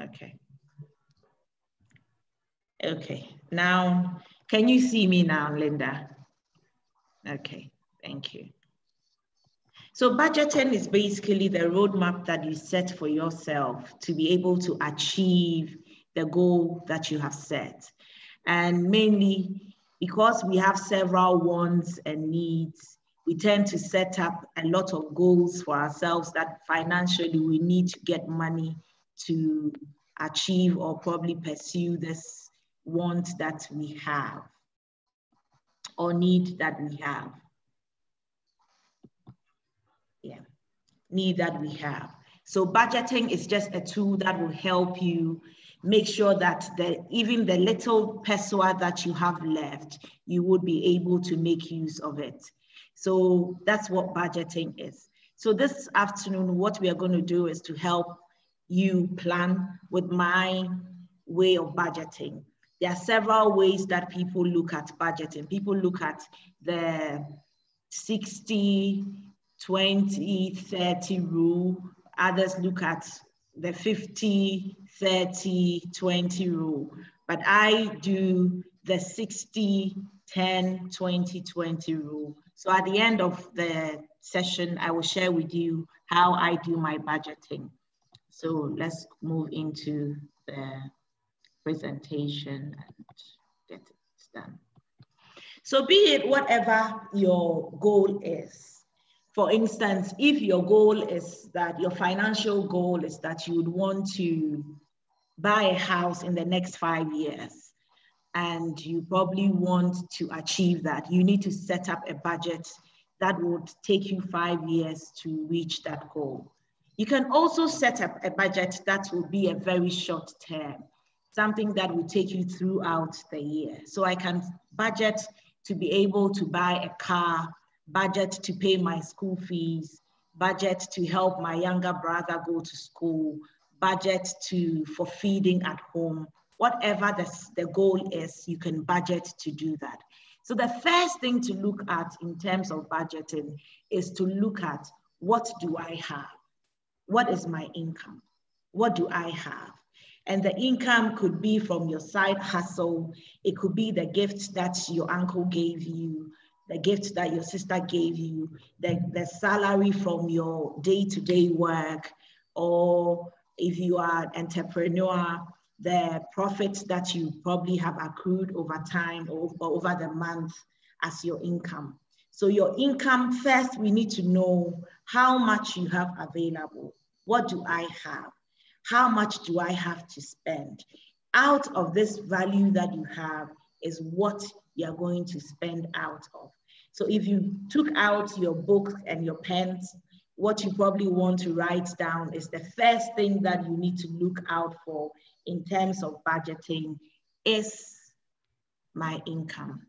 Okay. Okay, now, can you see me now, Linda? Okay, thank you. So budgeting is basically the roadmap that you set for yourself to be able to achieve the goal that you have set. And mainly because we have several wants and needs, we tend to set up a lot of goals for ourselves that financially we need to get money to achieve or probably pursue this want that we have or need that we have. Yeah, need that we have. So budgeting is just a tool that will help you make sure that even the little peswa that you have left, you would be able to make use of it. So that's what budgeting is. So this afternoon, what we are going to do is to help you plan with my way of budgeting. There are several ways that people look at budgeting. People look at the 60, 20, 30 rule. Others look at the 50, 30, 20 rule. But I do the 60, 10, 20, 20 rule. So at the end of the session, I will share with you how I do my budgeting. So let's move into the presentation and get it done. So be it whatever your goal is. For instance, if your goal is that your financial goal is that you would want to buy a house in the next 5 years, and you probably want to achieve that, you need to set up a budget that would take you 5 years to reach that goal. You can also set up a budget that will be a very short term, something that will take you throughout the year. So I can budget to be able to buy a car, budget to pay my school fees, budget to help my younger brother go to school, budget for feeding at home. Whatever the goal is, you can budget to do that. So the first thing to look at in terms of budgeting is to look at, what do I have? What is my income? What do I have? And the income could be from your side hustle. It could be the gift that your uncle gave you, the gift that your sister gave you, the salary from your day-to-day work, or if you are an entrepreneur, the profit that you probably have accrued over time or over the month as your income. So your income, first we need to know how much you have available. What do I have? How much do I have to spend? Out of this value that you have is what you're going to spend out of. So if you took out your book and your pens, what you probably want to write down is the first thing that you need to look out for in terms of budgeting is my income.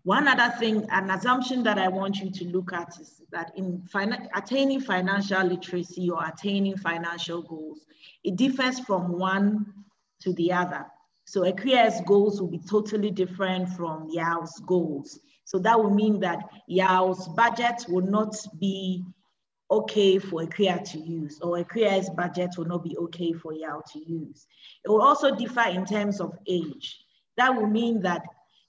One other thing, an assumption that I want you to look at is that in attaining financial literacy or attaining financial goals, it differs from one to the other. So Akria's goals will be totally different from Yao's goals. So that will mean that Yao's budget will not be okay for Akria to use, or Akria's budget will not be okay for Yao to use. It will also differ in terms of age. That will mean that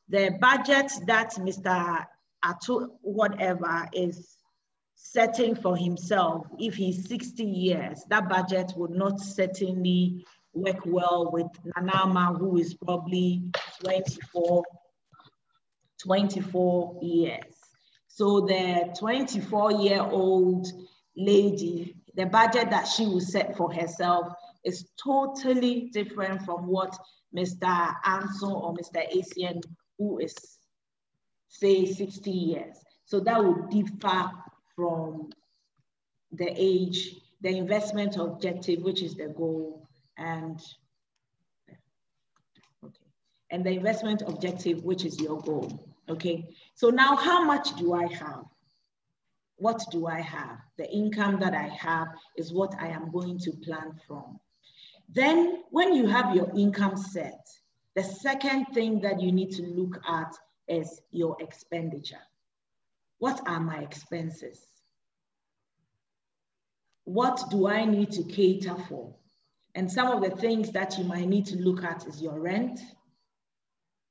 the budget that Mr. Atu whatever is setting for himself, if he's 60 years, that budget would not certainly work well with Nanama, who is probably 24 years. So the 24-year-old lady, the budget that she will set for herself is totally different from what Mr. Anson or Mr. Asian, who is, say, 60 years. So that would differ from the age, the investment objective, which is the goal, and the investment objective, which is your goal. Okay, so now how much do I have? What do I have? The income that I have is what I am going to plan from. Then when you have your income set, the second thing that you need to look at is your expenditure. What are my expenses? What do I need to cater for? And some of the things that you might need to look at is your rent.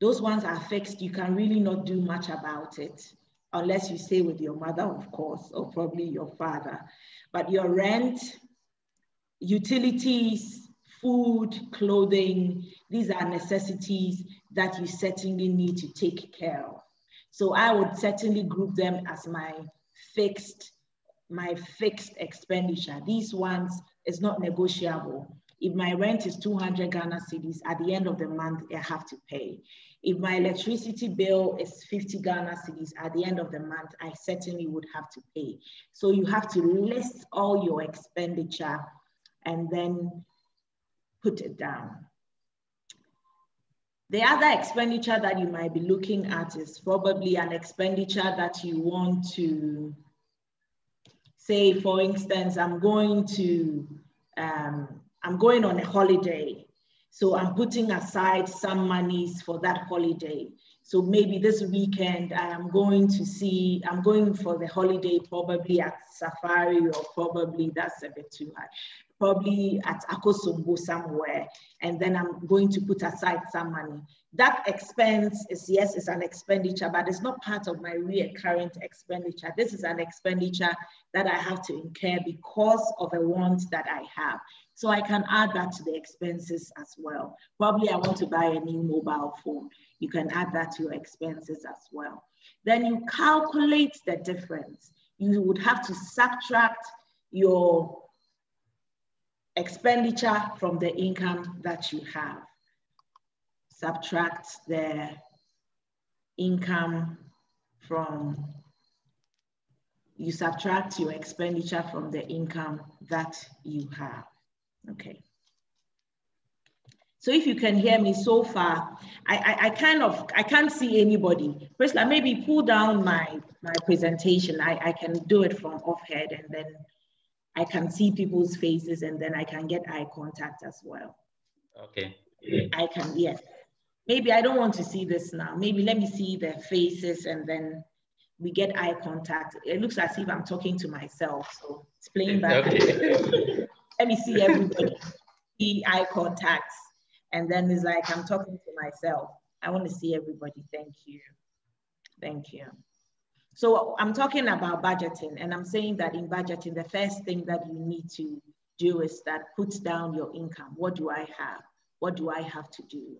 Those ones are fixed. You can really not do much about it unless you stay with your mother, of course, or probably your father. But your rent, utilities, food, clothing, these are necessities that you certainly need to take care of. So I would certainly group them as my fixed expenditure. These ones is not negotiable. If my rent is 200 Ghana cedis, at the end of the month, I have to pay. If my electricity bill is 50 Ghana cedis, at the end of the month, I certainly would have to pay. So you have to list all your expenditure and then put it down. The other expenditure that you might be looking at is probably an expenditure that you want to say, for instance, I'm going on a holiday. So I'm putting aside some monies for that holiday. So maybe this weekend I'm going for the holiday, probably at Safari, or probably that's a bit too high, probably at Akosombo somewhere. And then I'm going to put aside some money. That expense is, yes, it's an expenditure, but it's not part of my recurrent expenditure. This is an expenditure that I have to incur because of a want that I have. So I can add that to the expenses as well. Probably I want to buy a new mobile phone. You can add that to your expenses as well. Then you calculate the difference. You would have to subtract your expenditure from the income that you have. Subtract the income from, you subtract your expenditure from the income that you have. Okay. So if you can hear me so far, I can't see anybody. First, maybe pull down my presentation. I can do it from offhead, and then I can see people's faces, and then I can get eye contact as well. Okay. I can, yes. Maybe I don't want to see this now. Maybe let me see their faces, and then we get eye contact. It looks as if I'm talking to myself, so it's playing back. Okay. Let me see everybody, see eye contacts, and then it's like I'm talking to myself. I want to see everybody. Thank you. Thank you. So I'm talking about budgeting, and I'm saying that in budgeting, the first thing that you need to do is that put down your income. What do I have? What do I have to do?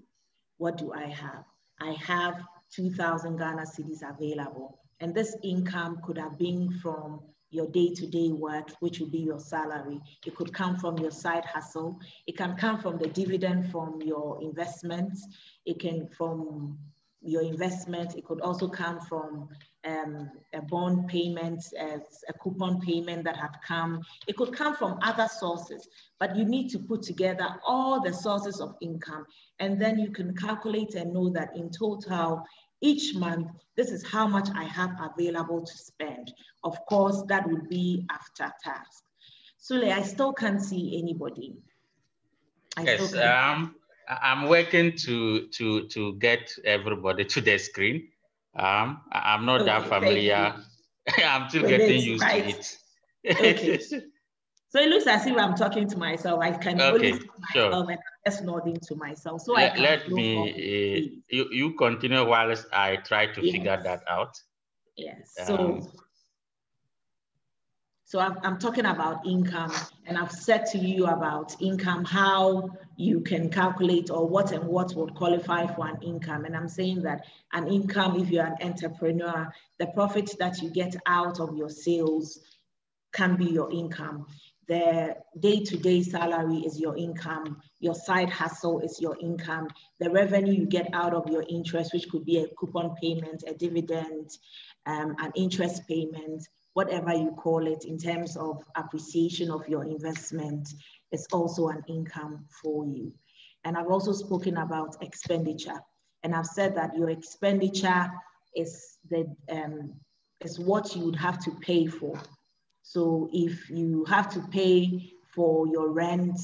What do I have? I have 2,000 Ghana cedis available. And this income could have been from your day-to-day work, which would be your salary. It could come from your side hustle. It can come from the dividend from your investments. It can from your investment. It could also come from a bond payment, a coupon payment that had come. It could come from other sources, but you need to put together all the sources of income, and then you can calculate and know that in total, each month, this is how much I have available to spend. Of course, that would be after tax. Sule, I still can't see anybody. Yes, I'm working to get everybody to the screen. I'm not that familiar. I'm still getting used to it. Okay. So it looks as if I'm talking to myself. I can only see myself, and I'm just nodding to myself. So let me, you continue whilst I try to figure that out. Yes. So I'm talking about income, and I've said to you about income, how you can calculate or what and what would qualify for an income. And I'm saying that an income, if you're an entrepreneur, the profit that you get out of your sales can be your income. The day-to-day salary is your income. Your side hustle is your income. The revenue you get out of your interest, which could be a coupon payment, a dividend, an interest payment, whatever you call it, in terms of appreciation of your investment, is also an income for you. And I've also spoken about expenditure. And I've said that your expenditure is what you would have to pay for. So if you have to pay for your rent,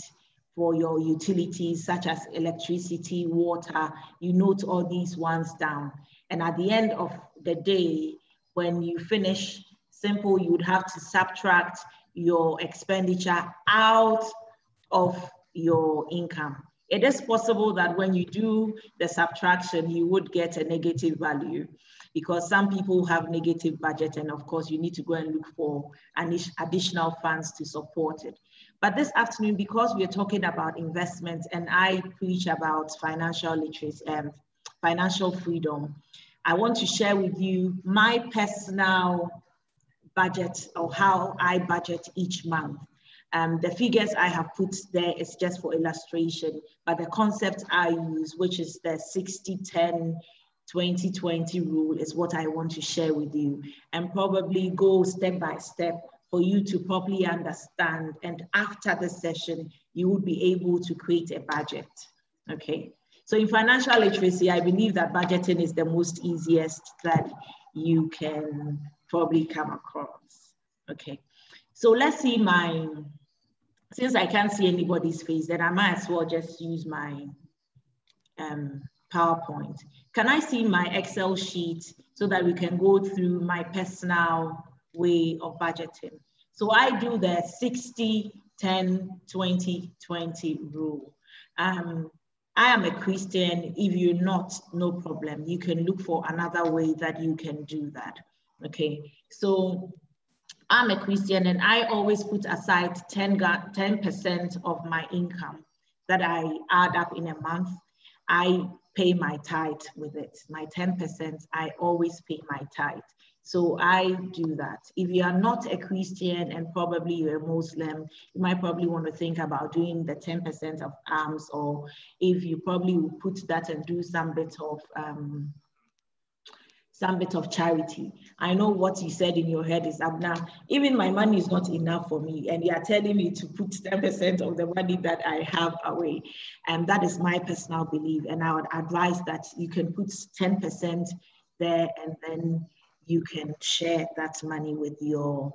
for your utilities, such as electricity, water, you note all these ones down. And at the end of the day, when you finish, you would have to subtract your expenditure out of your income. It is possible that when you do the subtraction, you would get a negative value, because some people have negative budget, and of course you need to go and look for additional funds to support it. But this afternoon, because we're talking about investments and I preach about financial literacy and financial freedom, I want to share with you my personal budget, or how I budget each month. The figures I have put there is just for illustration, but the concept I use, which is the 60-10-20-20 rule, is what I want to share with you, and probably go step by step for you to properly understand. And after the session, you will be able to create a budget, okay? So in financial literacy, I believe that budgeting is the most easiest that you can probably come across, okay? So let's see since I can't see anybody's face, then I might as well just use my PowerPoint. Can I see my Excel sheet so that we can go through my personal way of budgeting? So I do the 60-10-20-20 rule. I am a Christian. If you're not, no problem. You can look for another way that you can do that, okay? So I'm a Christian, and I always put aside 10% of my income that I add up in a month. I pay my tithe with it. My 10%, I always pay my tithe. So I do that. If you are not a Christian and probably you're a Muslim, you might probably want to think about doing the 10% of alms, or if you probably will put that and do some bit of charity. I know what you said in your head is, Abena, even my money is not enough for me, and you are telling me to put 10% of the money that I have away. And that is my personal belief. And I would advise that you can put 10% there, and then you can share that money with your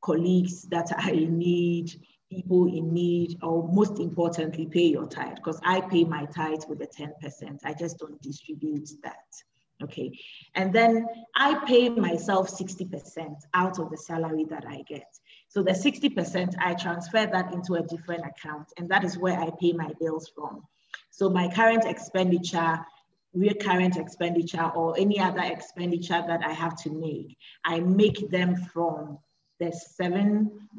colleagues that are in need, people in need, or most importantly, pay your tithe, because I pay my tithe with the 10%. I just don't distribute that. Okay, and then I pay myself 60% out of the salary that I get. So the 60%, I transfer that into a different account, and that is where I pay my bills from. So my current expenditure, recurrent expenditure, or any other expenditure that I have to make, I make them from the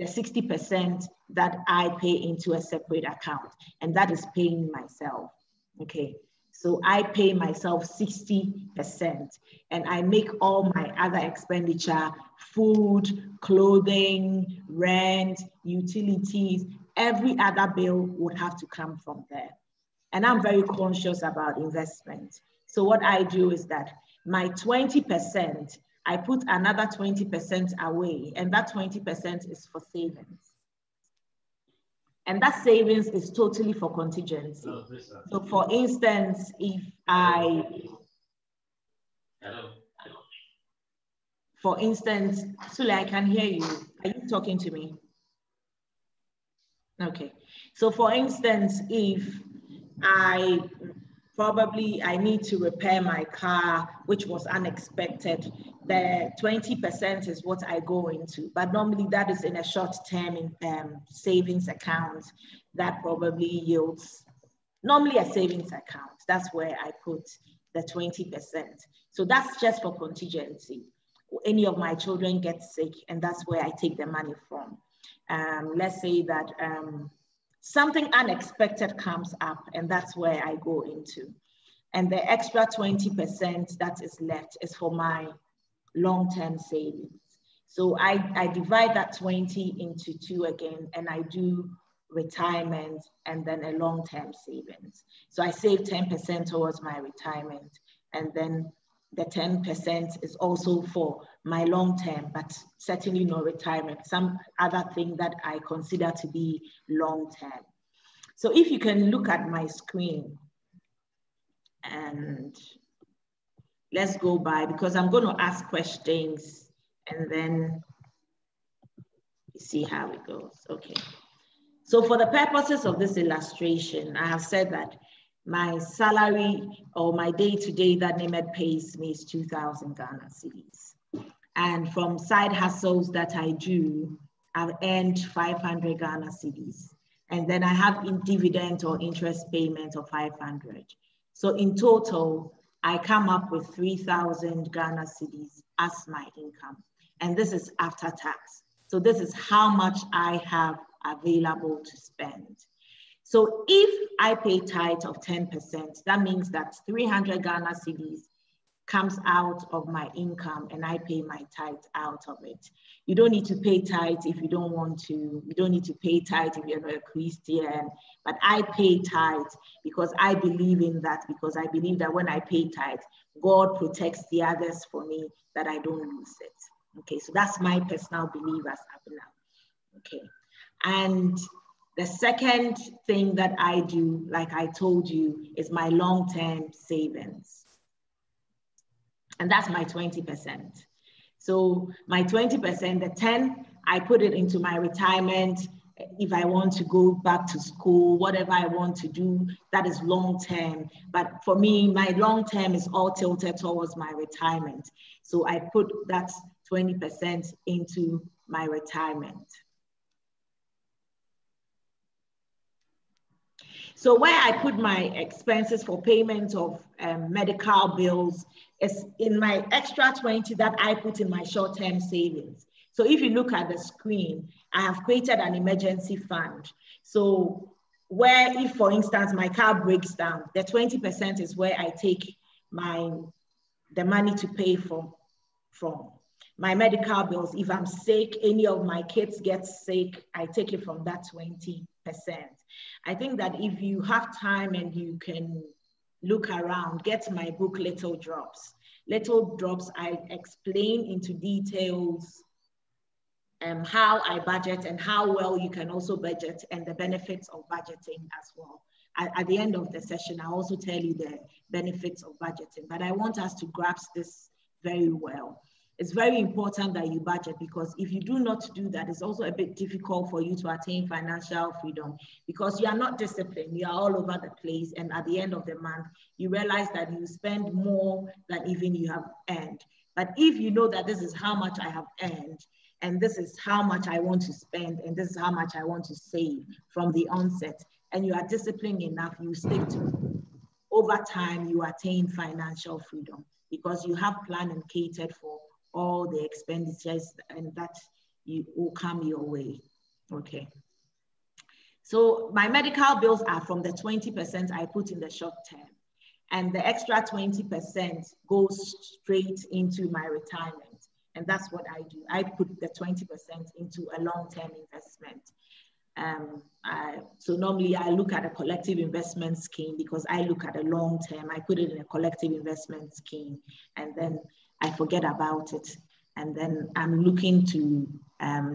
60% that I pay into a separate account, and that is paying myself, okay? So I pay myself 60%, and I make all my other expenditure, food, clothing, rent, utilities, every other bill would have to come from there. And I'm very conscious about investment. So what I do is that my 20%, I put another 20% away, and that 20% is for savings. And that savings is totally for contingency. So for instance, if for instance, Sule, I can hear you. Are you talking to me? Okay. So for instance, if I need to repair my car, which was unexpected, the 20% is what I go into. But normally that is in a short-term savings account that probably yields, normally a savings account. That's where I put the 20%. So that's just for contingency. Any of my children get sick, and that's where I take the money from. Let's say that something unexpected comes up, and that's where I go into. And the extra 20% that is left is for my long-term savings. So I divide that 20 into 2 again, and I do retirement and then a long-term savings. So I save 10% towards my retirement, and then the 10% is also for my long-term, but certainly no retirement, some other thing that I consider to be long-term. So if you can look at my screen, and let's go by, because I'm going to ask questions and then see how it goes. Okay. So for the purposes of this illustration, I have said that my salary or my day-to-day that Nimed pays me is 2,000 Ghana cedis. And from side hustles that I do, I've earned 500 Ghana cedis. And then I have in dividend or interest payment of 500. So in total, I come up with 3,000 Ghana cedis as my income. And this is after tax. So this is how much I have available to spend. So if I pay tithe of 10%, that means that 300 Ghana cedis comes out of my income and I pay my tithe out of it. You don't need to pay tithe if you don't want to. You don't need to pay tithe if you're not a Christian. But I pay tithe because I believe in that, because I believe that when I pay tithe, God protects the others for me, that I don't lose it. Okay, so that's my personal belief as Abena. Okay, and the second thing that I do, like I told you, is my long-term savings. And that's my 20%. So my 20%, the 10, I put it into my retirement. If I want to go back to school, whatever I want to do, that is long-term. But for me, my long-term is all tilted towards my retirement. So I put that 20% into my retirement. So where I put my expenses for payment of medical bills is in my extra 20 that I put in my short-term savings. So if you look at the screen, I have created an emergency fund. So where if, for instance, my car breaks down, the 20% is where I take the money to pay from my medical bills. If I'm sick, any of my kids get sick, I take it from that 20%. I think that if you have time and you can look around, get my book, Little Drops. Little Drops, I explain into details how I budget and how well you can also budget and the benefits of budgeting as well. At the end of the session, I'll also tell you the benefits of budgeting, but I want us to grasp this very well. It's very important that you budget, because if you do not do that, it's also a bit difficult for you to attain financial freedom, because you are not disciplined, you are all over the place, and at the end of the month, you realize that you spend more than even you have earned. But if you know that this is how much I have earned, and this is how much I want to spend, and this is how much I want to save from the onset, and you are disciplined enough, you stick to it. Over time, you attain financial freedom because you have planned and catered for all the expenditures and that will come your way. Okay. So my medical bills are from the 20% I put in the short term, and the extra 20% goes straight into my retirement. And that's what I do. I put the 20% into a long-term investment. So normally I look at a collective investment scheme, because I look at a long term. I put it in a collective investment scheme, and then I forget about it. And then I'm looking to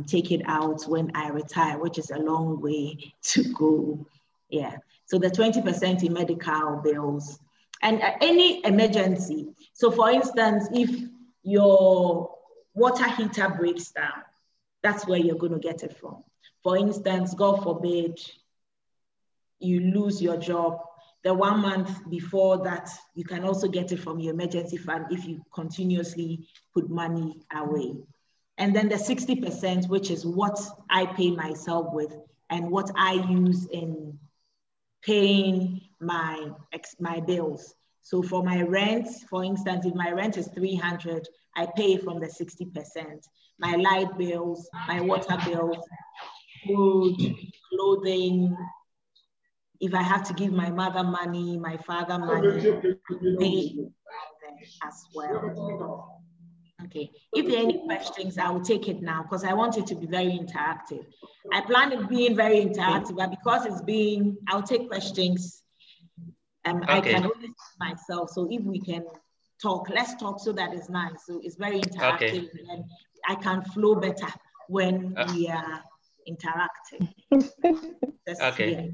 take it out when I retire, which is a long way to go. Yeah. So the 20% in medical bills and any emergency. So for instance, if your water heater breaks down, that's where you're going to get it from. For instance, God forbid, you lose your job. The 1 month before that, you can also get it from your emergency fund if you continuously put money away. And then the 60%, which is what I pay myself with and what I use in paying my bills. So for my rent, for instance, if my rent is 300, I pay from the 60%. My light bills, my water bills, food, clothing. If I have to give my mother money, my father money, pay as well. Okay, if there are any questions, I will take it now because I want it to be very interactive. I plan it being very interactive, but because it's being, I'll take questions. Okay. I can only see myself, so if we can talk, let's talk so that it's nice. So it's very interactive, okay. And I can flow better when we are interacting. Okay.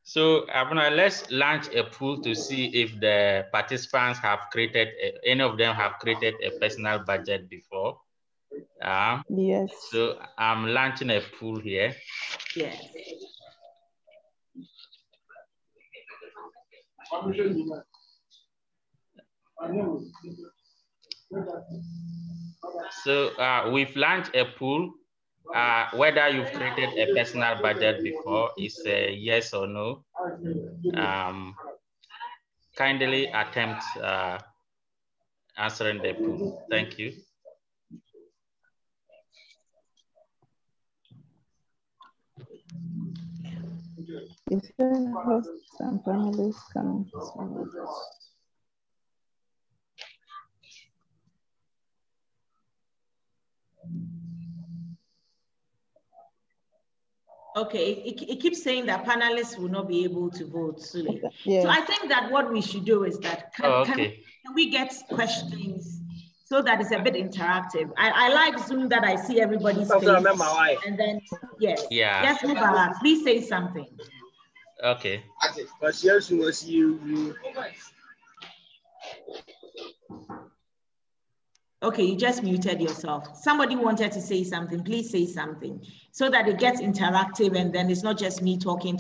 So Abena, let's launch a poll to see if the participants have created, any of them have created a personal budget before. Yes. So I'm launching a poll here. Yes. So we've launched a pool. Whether you've created a personal budget before is a yes or no. Kindly attempt answering the poll. Thank you. Is there host and panelists can Okay, it keeps saying that panelists will not be able to vote, Sule. Yes. So I think that what we should do is that can we get questions so that it's a bit interactive? I like Zoom that I see everybody's face. And then, yes, Mubarak, please say something. Okay. Okay, you just muted yourself. Somebody wanted to say something. Please say something so that it gets interactive and then it's not just me talking.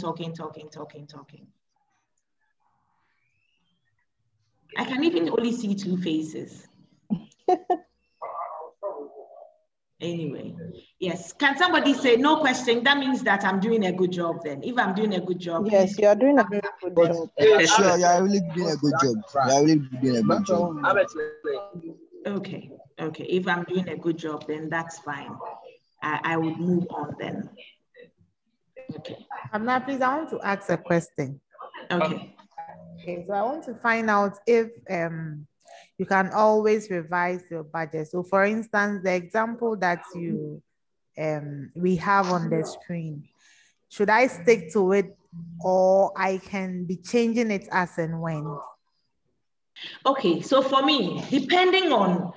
I can even only see two faces. Anyway, yes. Can somebody say no question? That means that I'm doing a good job then. If I'm doing a good job. Yes, you are doing a very good job. Sure, you are really doing a good job. You are really doing a good job. Okay. Okay, if I'm doing a good job, then that's fine. I would move on then. Okay. Now, please, I want to ask a question. Okay. Okay, so I want to find out if you can always revise your budget. So, for instance, the example that we have on the screen, should I stick to it or I can be changing it as and when? Okay, so for me, depending on,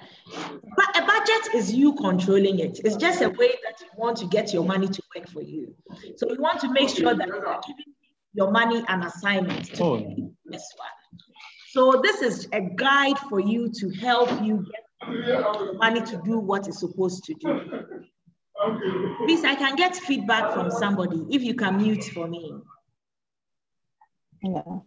but a budget is you controlling it. It's just a way that you want to get your money to work for you. So you want to make sure that you're giving your money an assignment to do this one. So this is a guide for you to help you get your money to do what it's supposed to do. Please, I can get feedback from somebody if you can mute for me. Yeah.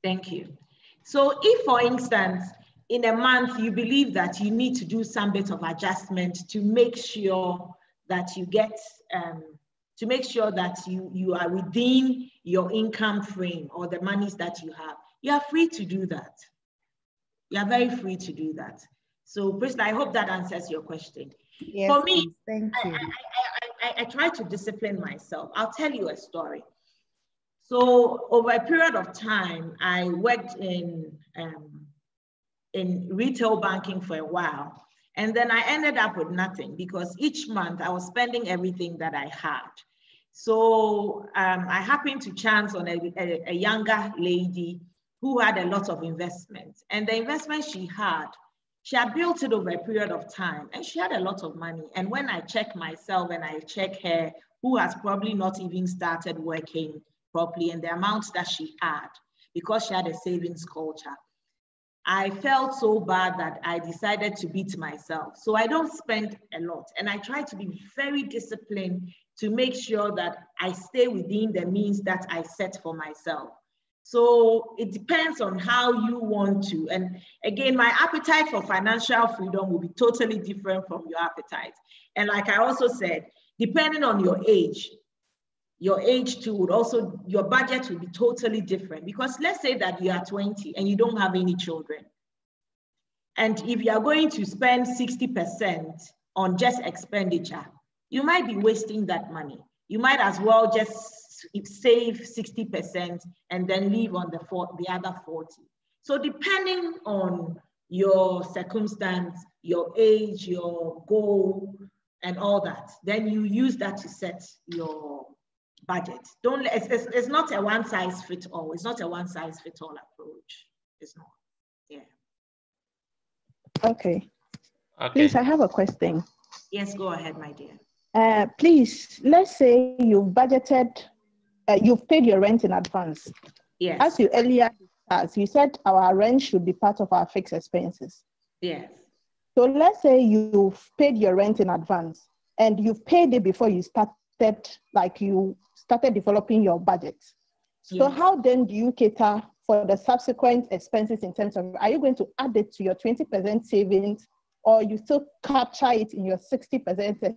Thank you. So if, for instance, in a month, you believe that you need to do some bit of adjustment to make sure that you get, to make sure that you are within your income frame or the monies that you are free to do that. You are very free to do that. So, Priscilla, I hope that answers your question. Yes, for me, please. Thank you. I try to discipline myself. I'll tell you a story. So over a period of time, I worked in retail banking for a while. And then I ended up with nothing because each month I was spending everything that I had. So I happened to chance on a younger lady who had a lot of investments. And the investment she had built it over a period of time and she had a lot of money. And when I check myself and I check her, who has probably not even started working properly, and the amount that she had, because she had a savings culture, I felt so bad that I decided to beat myself. So I don't spend a lot. And I try to be very disciplined to make sure that I stay within the means that I set for myself. So it depends on how you want to. And again, my appetite for financial freedom will be totally different from your appetite. And like I also said, depending on your age too would also, your budget will be totally different. Because let's say that you are 20 and you don't have any children. And if you are going to spend 60% on just expenditure, you might be wasting that money. You might as well just save 60% and then leave on the other 40. So depending on your circumstance, your age, your goal, and all that, then you use that to set your budget. It's not a one size fits all. It's not a one size fits all approach. It's not. Yeah. Okay. Please, I have a question. Yes, go ahead, my dear. Please, let's say you've budgeted, you've paid your rent in advance. Yes. As you earlier discussed, you said our rent should be part of our fixed expenses. Yes. So let's say you've paid your rent in advance and you've paid it before you started, developing your budget. So yes. How then do you cater for the subsequent expenses in terms of, are you going to add it to your 20% savings or you still capture it in your 60%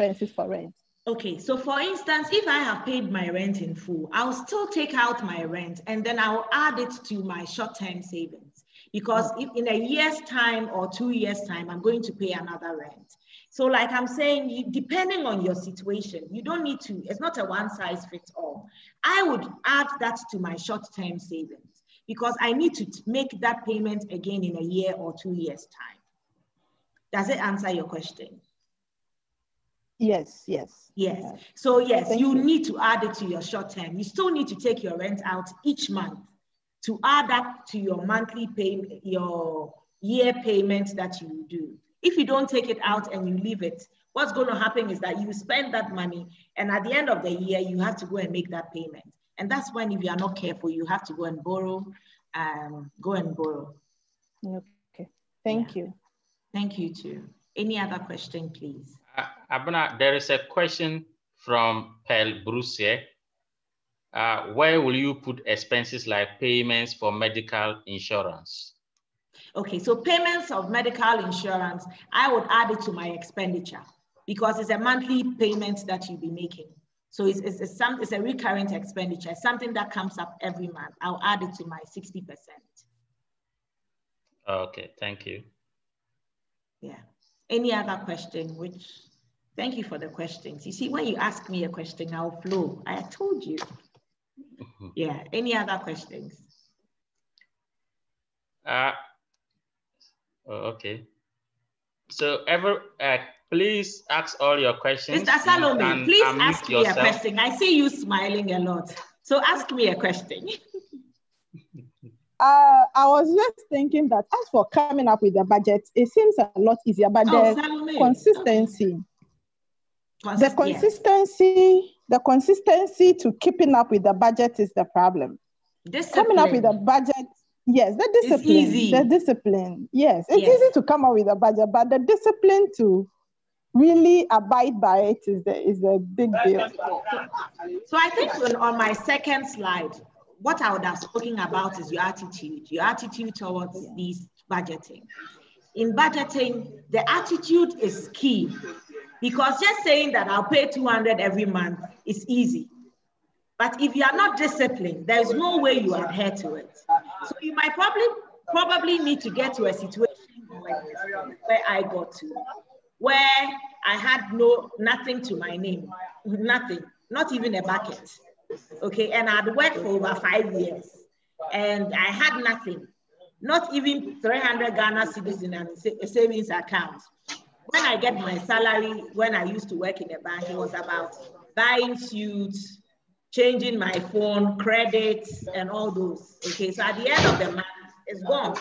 expenses for rent? Okay, so for instance, if I have paid my rent in full, I'll still take out my rent and then I'll add it to my short-term savings. Because if in a year's time or 2 years' time, I'm going to pay another rent. So like I'm saying, depending on your situation, you don't need to, it's not a one-size-fits-all. I would add that to my short-term savings because I need to make that payment again in a year or 2 years' time. Does it answer your question? Yes, yes. Yes. So yes, Thank you you need to add it to your short term. You still need to take your rent out each month to add that to your monthly payment, your year payment that you do. If you don't take it out and you leave it, what's going to happen is that you spend that money and at the end of the year, you have to go and make that payment. And that's when, if you are not careful, you have to go and borrow. Okay, thank you. Thank you too. Any other question, please? Abena, there is a question from Pearl Bruce here. Where will you put expenses like payments for medical insurance? Okay, so payments of medical insurance, I would add it to my expenditure because it's a monthly payment that you'll be making. So it's a recurrent expenditure, something that comes up every month. I'll add it to my 60%. Okay, thank you. Yeah. Any other question? Thank you for the questions. You see, when you ask me a question, I'll flow. I told you. Yeah. Any other questions? Okay. So please ask all your questions. Mr. Salome, please ask me a question. I see you smiling a lot. So ask me a question. I was just thinking that as for coming up with the budget, it seems a lot easier, but the consistency, the consistency to keeping up with the budget is the problem. Discipline. Coming up with a budget, yes, the discipline. It's easy. The discipline, yes. It's easy to come up with a budget, but the discipline to really abide by it is the big deal. So I think on my second slide, what I would have spoken about is your attitude towards these budgeting. In budgeting, the attitude is key because just saying that I'll pay 200 every month is easy. But if you are not disciplined, there's no way you adhere to it. So you might probably need to get to a situation where I got to, where I had nothing to my name, nothing, not even a bucket. Okay, and I'd worked for over 5 years and I had nothing, not even 300 Ghana cedis in a savings account. When I get my salary, when I used to work in a bank, it was about buying suits, changing my phone, credits, and all those. Okay, so at the end of the month, it's gone.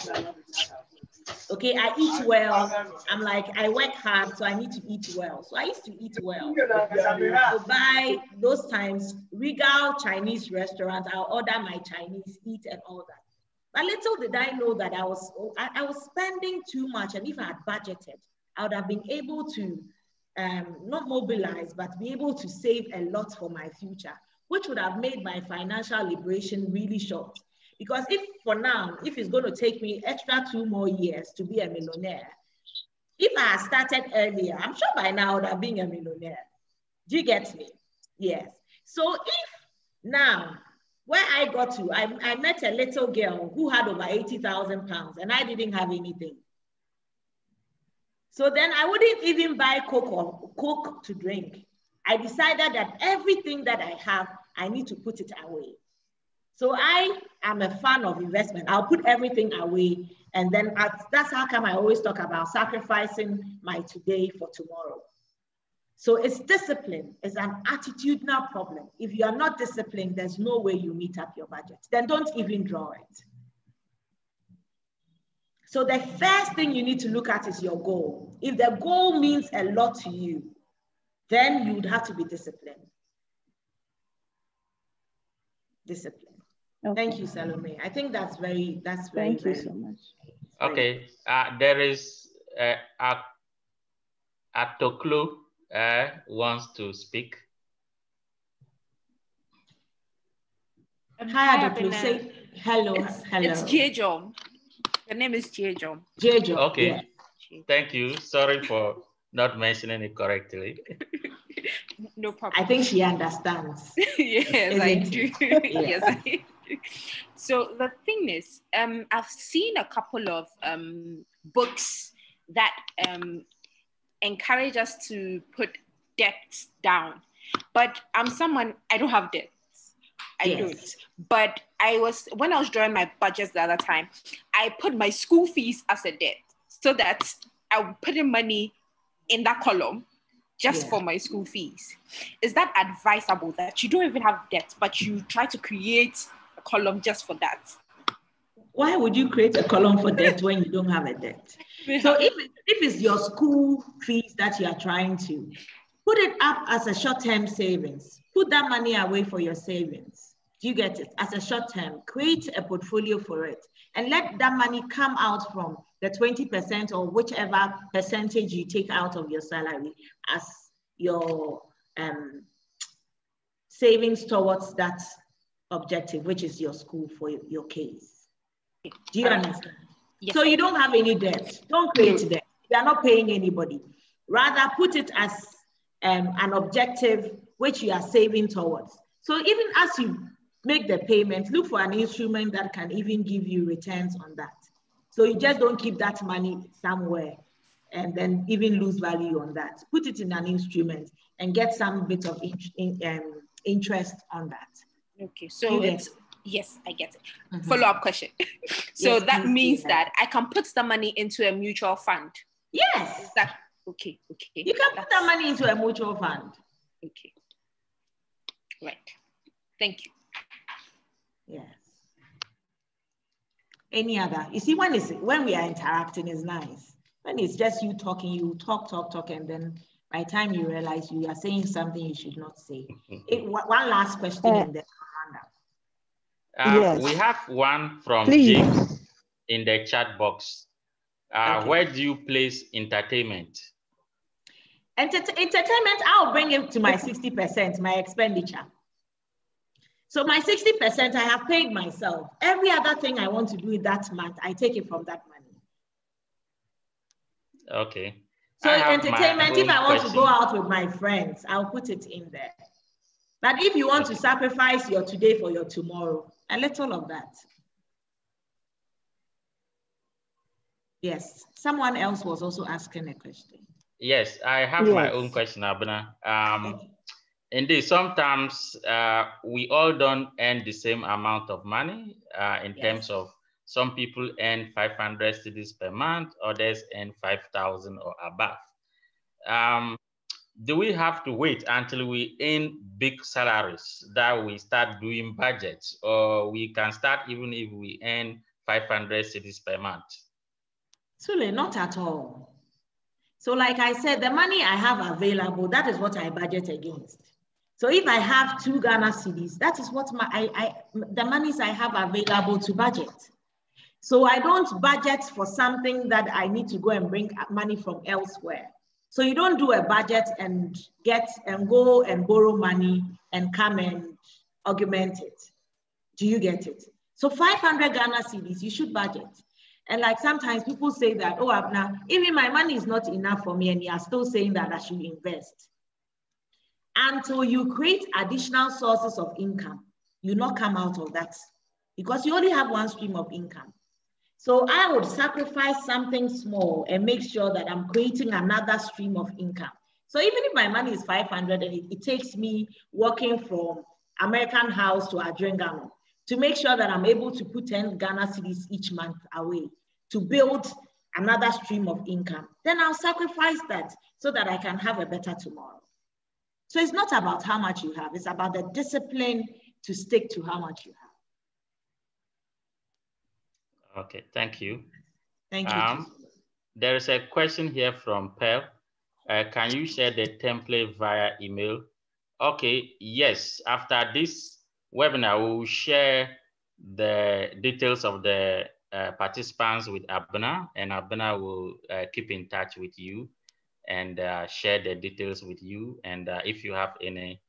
Okay, I eat well. I'm like, I work hard, so I need to eat well. So I used to eat well. So by those times, Regal Chinese restaurant, I'll order my Chinese, eat and all that. But little did I know that I was spending too much, and if I had budgeted, I would have been able to not mobilize, but be able to save a lot for my future, which would have made my financial liberation really short. Because if it's going to take me extra 2 more years to be a millionaire, if I had started earlier, I'm sure by now I would have been a millionaire. Do you get me? Yes. So if now, where I got to, I met a little girl who had over 80,000 pounds and I didn't have anything. So then I wouldn't even buy Coke to drink. I decided that everything that I have, I need to put it away. So I am a fan of investment. I'll put everything away. And then that's how come I always talk about sacrificing my today for tomorrow. So it's discipline. It's an attitudinal problem. If you are not disciplined, there's no way you meet up your budget. Then don't even draw it. So the first thing you need to look at is your goal. If the goal means a lot to you, then you would have to be disciplined. Discipline. Okay. Thank you, Salome. I think that's very Thank you so much. Okay, there is Atoklo wants to speak. Hi, Atoklo. Say hello. It's Jejom. The name is Jejom. Jejom. Okay. Yeah. Thank you. Sorry for not mentioning it correctly. No problem. I think she understands. Yes, I do. Yes, I do. So the thing is, I've seen a couple of books that encourage us to put debts down. But I'm someone, I don't have debts. I don't. But when I was drawing my budgets the other time, I put my school fees as a debt so that I would put in money in that column just for my school fees. Is that advisable that you don't even have debt, but you try to create a column just for that? Why would you create a column for debt when you don't have a debt? So if it's your school fees that you are trying to, put it up as a short-term savings. Put that money away for your savings. Do you get it? As a short-term, create a portfolio for it and let that money come out from the 20% or whichever percentage you take out of your salary as your savings towards that objective, which is your school for your case. Do you understand? Yes. So you don't have any debt. Don't create debt. You are not paying anybody. Rather, put it as an objective which you are saving towards. So even as you make the payment, look for an instrument that can even give you returns on that. So you just don't keep that money somewhere and then even lose value on that. Put it in an instrument and get some bit of interest on that. Okay, so yes, I get it. Mm-hmm. Follow-up question. So yes, that means that I can put the money into a mutual fund. Yes. Is that okay? You can put that money into a mutual fund. Okay. Right. Thank you. Yes. Any other? You see, when we are interacting, it's nice. When it's just you talking, you talk, and then by the time you realize you are saying something you should not say. One last question and then yes. We have one from James in the chat box. Where do you place entertainment? Entertainment, I'll bring it to my 60%, my expenditure. So my 60%, I have paid myself. Every other thing I want to do that month, I take it from that money. Okay. So entertainment, if I want to go out with my friends, I'll put it in there. But if you want to sacrifice your today for your tomorrow, a little of that. Yes, someone else was also asking a question. Yes, I have my own question, Abena. Indeed, sometimes we all don't earn the same amount of money in terms of some people earn 500 cedis per month, others earn 5,000 or above. Do we have to wait until we earn big salaries that we start doing budgets, or we can start even if we earn 500 cedis per month? Sule, not at all. So like I said, the money I have available, that is what I budget against. So if I have 2 Ghana cedis, that is what the monies I have available to budget. So I don't budget for something that I need to go and bring money from elsewhere. So you don't do a budget and go and borrow money and come and augment it. Do you get it? So 500 Ghana cedis, you should budget. And like sometimes people say that, oh, Abena, even my money is not enough for me and you are still saying that I should invest. Until you create additional sources of income, you not come out of that because you only have one stream of income. So I would sacrifice something small and make sure that I'm creating another stream of income. So even if my money is 500 and it takes me working from American House to Adrengano to make sure that I'm able to put 10 Ghana cedis each month away to build another stream of income, then I'll sacrifice that so that I can have a better tomorrow. So it's not about how much you have, it's about the discipline to stick to how much you have. Okay, thank you. Thank you. There is a question here from Pearl. Can you share the template via email? Okay, yes. After this webinar, we will share the details of the participants with Abena, and Abena will keep in touch with you and share the details with you. And if you have any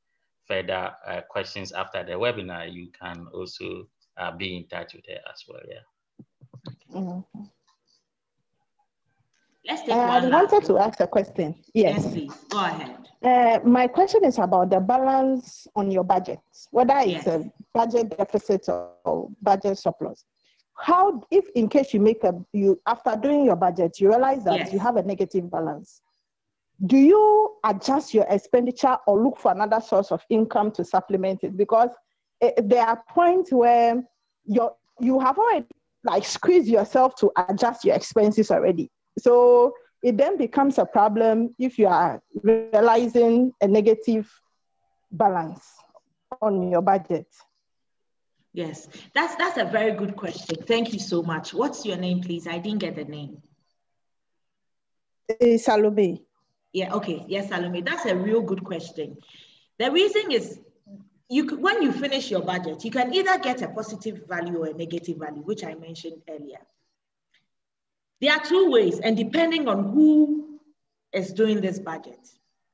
further questions after the webinar, you can also be in touch with her as well. Yeah. Mm-hmm. Let's take I wanted to ask a question. Yes, please. Go ahead. My question is about the balance on your budget, whether it's a budget deficit or budget surplus. How, if in case after doing your budget, you realize that you have a negative balance, do you adjust your expenditure or look for another source of income to supplement it? Because there are points where you have already squeezed yourself to adjust your expenses already. So it then becomes a problem if you are realizing a negative balance on your budget. Yes, that's a very good question. Thank you so much. What's your name, please? I didn't get the name. Salome. Yeah, okay. Yes, Salome. That's a real good question. The reason is when you finish your budget, you can either get a positive value or a negative value, which I mentioned earlier. There are two ways, and depending on who is doing this budget.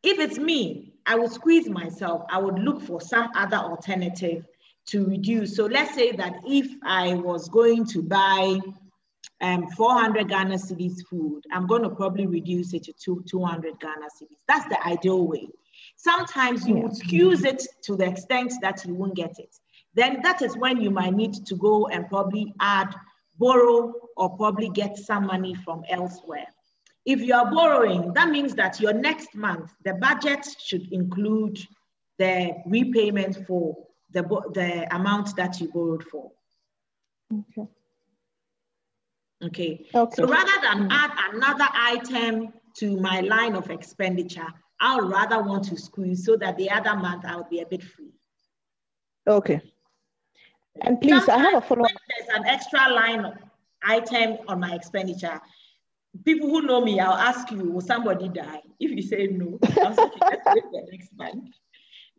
If it's me, I would squeeze myself. I would look for some other alternative to reduce. So let's say that if I was going to buy 400 Ghana cedis food, I'm going to probably reduce it to 200 Ghana cedis. That's the ideal way. Sometimes you would squeeze it to the extent that you won't get it. Then that is when you might need to go and probably borrow or probably get some money from elsewhere. If you are borrowing, that means that your next month, the budget should include the repayment for the amount that you borrowed for. Okay. So rather than add another item to my line of expenditure, I would rather want to squeeze so that the other month I'll be a bit free. Okay. And please, sometimes I have a follow-up. There's an extra line item on my expenditure. People who know me, I'll ask you, will somebody die? If you say no, I'll say, let's wait the next month.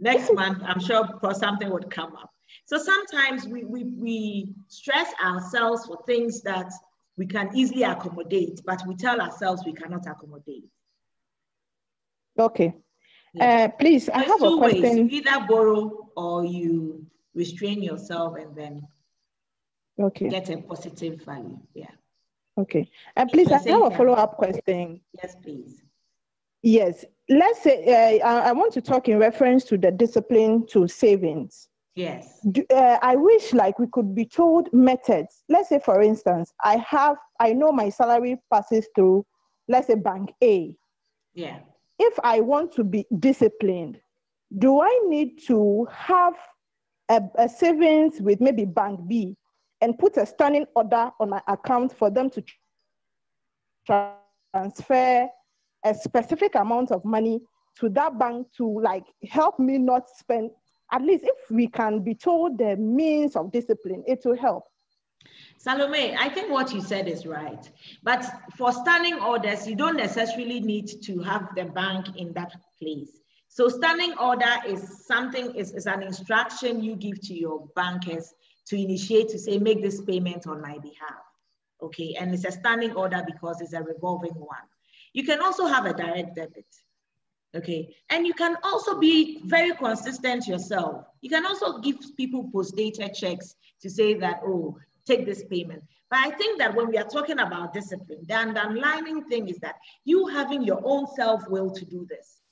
Next month, I'm sure something would come up. So sometimes we stress ourselves for things that we can easily accommodate, but we tell ourselves we cannot accommodate. Okay. Please, I have a question. Ways. You either borrow or you restrain yourself and then get a positive value. Yeah. Okay. And please, I have a follow-up question. Yes, please. Yes. Let's say I want to talk in reference to the discipline to savings. Yes. I wish we could be told methods. Let's say, for instance, I know my salary passes through, let's say, Bank A. Yeah. If I want to be disciplined, do I need to have a savings with maybe Bank B and put a standing order on my account for them to transfer a specific amount of money to that bank to help me not spend? At least if we can be told the means of discipline, it will help. Salome, I think what you said is right. But for standing orders, you don't necessarily need to have the bank in that place. So standing order is an instruction you give to your bankers to initiate, to say, make this payment on my behalf. Okay, and it's a standing order because it's a revolving one. You can also have a direct debit. Okay, and you can also be very consistent yourself. You can also give people post-dated checks to say that, oh, take this payment. But I think that when we are talking about discipline, the underlying thing is that you having your own self-will to do this.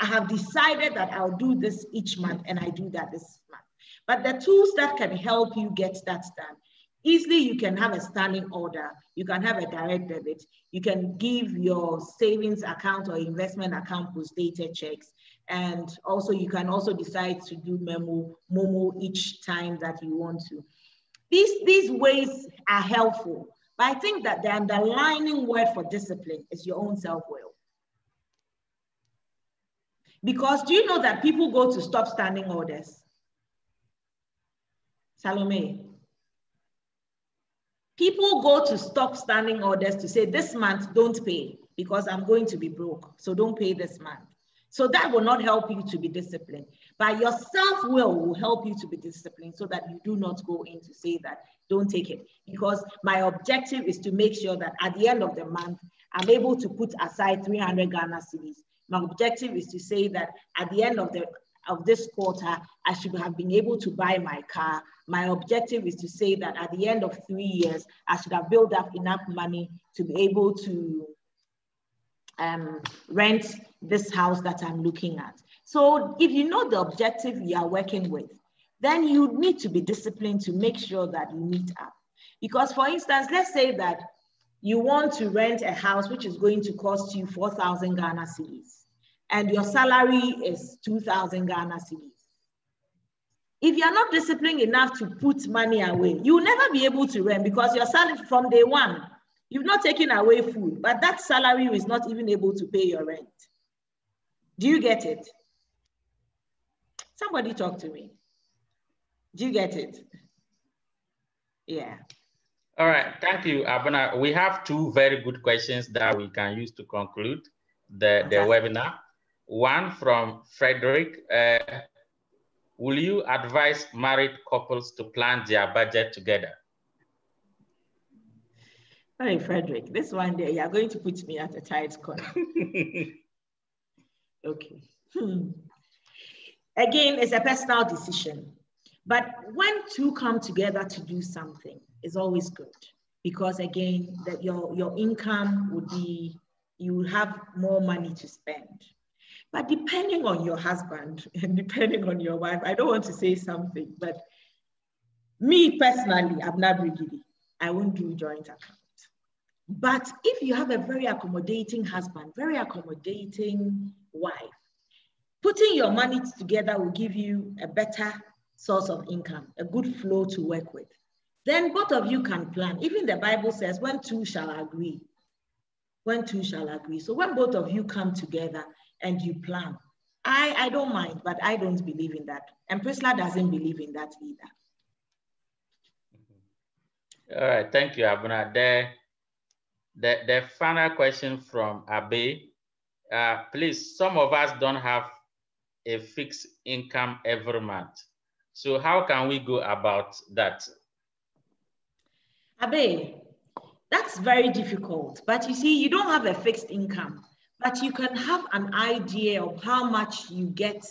I have decided that I'll do this each month and I do that this month. But the tools that can help you get that done, easily you can have a standing order, you can have a direct debit, you can give your savings account or investment account post-dated checks, and also you can also decide to do Momo each time that you want to. These ways are helpful, but I think that the underlying word for discipline is your own self-will. Because do you know that people go to stop standing orders? Salome. People go to stop standing orders to say, this month, don't pay because I'm going to be broke. So don't pay this month. So that will not help you to be disciplined. But your self-will help you to be disciplined so that you do not go in to say that, don't take it. Because my objective is to make sure that at the end of the month, I'm able to put aside 300 Ghana cedis. My objective is to say that at the end of this quarter, I should have been able to buy my car. My objective is to say that at the end of 3 years, I should have built up enough money to be able to rent this house that I'm looking at. So if you know the objective you are working with, then you need to be disciplined to make sure that you meet up. Because for instance, let's say that you want to rent a house which is going to cost you 4,000 Ghana cedis, and your salary is 2,000 Ghana cedis. If you're not disciplined enough to put money away, you'll never be able to rent, because your salary from day one, you've not taken away food, but that salary is not even able to pay your rent. Do you get it? Somebody talk to me. Do you get it? Yeah. All right, thank you, Abena. We have two very good questions that we can use to conclude the webinar. One from Frederick. Will you advise married couples to plan their budget together? Hey, Frederick, this one day you're going to put me at a tight corner. Okay. Again, it's a personal decision. But when two come together to do something, it's always good. Because again, that your income would be, you will have more money to spend. But depending on your husband and depending on your wife, I don't want to say something, but me personally, Abena Brigidi, I won't do joint account. But if you have a very accommodating husband, very accommodating wife, putting your money together will give you a better source of income, a good flow to work with. Then both of you can plan. Even the Bible says, when two shall agree, when two shall agree. So when both of you come together and you plan, I don't mind, but I don't believe in that. And Priscilla doesn't believe in that either. All right, thank you, Abena. The final question from Abe. Please, some of us don't have a fixed income every month. So how can we go about that? Abe, that's very difficult. But you see, you don't have a fixed income, but you can have an idea of how much you get,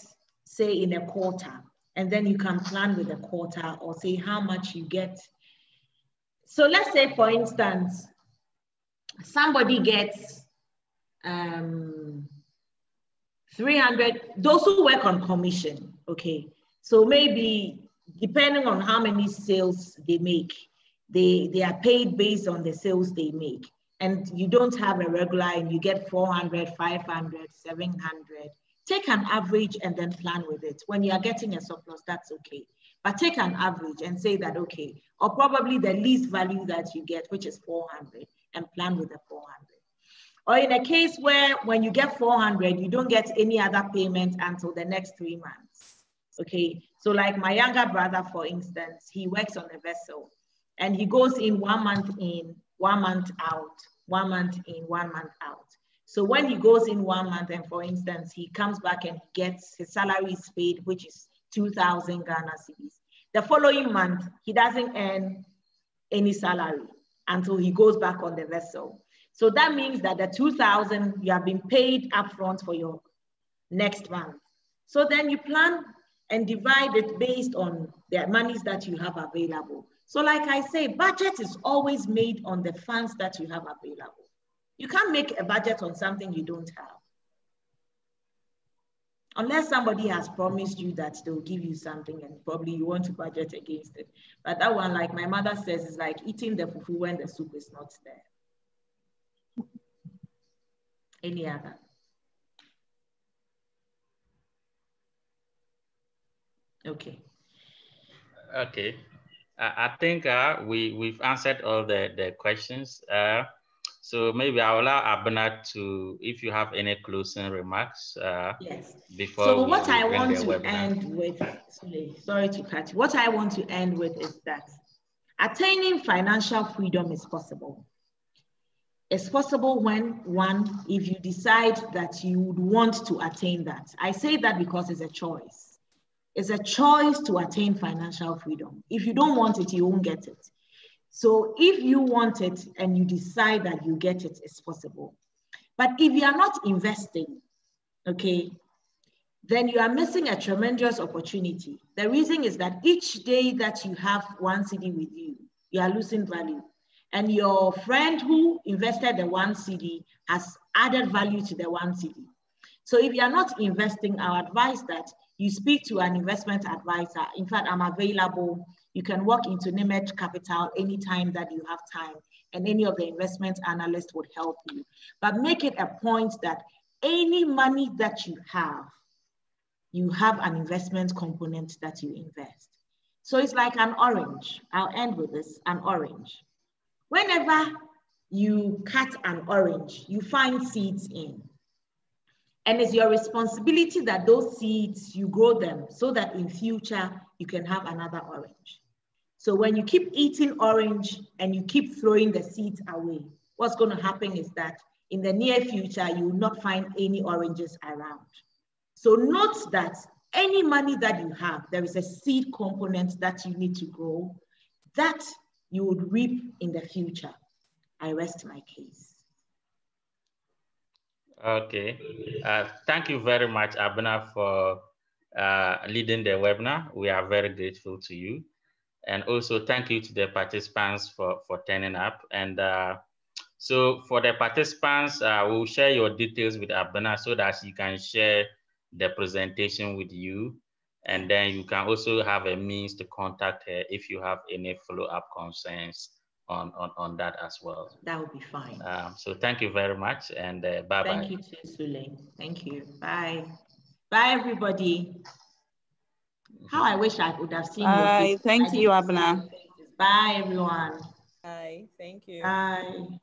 say, in a quarter, and then you can plan with a quarter, or say how much you get. So let's say, for instance, somebody gets 300, those who work on commission, okay? So maybe depending on how many sales they make, they are paid based on the sales they make. And you don't have a regular and you get 400, 500, 700. Take an average and then plan with it. When you are getting a surplus, that's okay. But take an average and say that, okay, or probably the least value that you get, which is 400, and plan with the 400. Or in a case where when you get 400, you don't get any other payment until the next 3 months. Okay, so like my younger brother, for instance, he works on a vessel and he goes in 1 month in, 1 month out, 1 month in, 1 month out. So when he goes in 1 month and for instance, he comes back and gets his salary is paid, which is 2,000 Ghana cedis. The following month, he doesn't earn any salary until he goes back on the vessel. So that means that the 2,000 you have been paid upfront for your next month. So then you plan and divide it based on the monies that you have available. So like I say, budget is always made on the funds that you have available. You can't make a budget on something you don't have. Unless somebody has promised you that they'll give you something and probably you want to budget against it. But that one, like my mother says, is like eating the fufu when the soup is not there. Any other? Okay. Okay. I think we've answered all the questions. So maybe I'll allow Abena to, if you have any closing remarks. Yes. Before so what I want to end with, sorry to cut you. What I want to end with is that attaining financial freedom is possible. It's possible when, one, if you decide that you would want to attain that. I say that because it's a choice. It's a choice to attain financial freedom. If you don't want it, you won't get it. So if you want it and you decide that you get it, it's possible. But if you are not investing, okay, then you are missing a tremendous opportunity. The reason is that each day that you have 1 cedi with you, you are losing value. And your friend who invested the 1 cedi has added value to the 1 cedi. So if you are not investing, I advise that you speak to an investment advisor. In fact, I'm available. You can walk into Nimed Capital anytime that you have time, and any of the investment analysts would help you. But make it a point that any money that you have an investment component that you invest. So it's like an orange. I'll end with this, an orange. Whenever you cut an orange, you find seeds in. And it's your responsibility that those seeds, you grow them so that in future, you can have another orange. So when you keep eating orange and you keep throwing the seeds away, what's going to happen is that in the near future, you will not find any oranges around. So note that any money that you have, there is a seed component that you need to grow that you would reap in the future. I rest my case. Okay. Thank you very much, Abena, for leading the webinar. We are very grateful to you. And also thank you to the participants for turning up. And so for the participants, we'll share your details with Abena so that she can share the presentation with you. And then you can also have a means to contact her if you have any follow-up concerns on that as well. That would be fine. So thank you very much, and bye-bye. Thank you too, Sule. Thank you. Bye. Bye, everybody. How I wish I would have seen your face. Thank you, Abena. Bye, everyone. Bye. Thank you. Bye.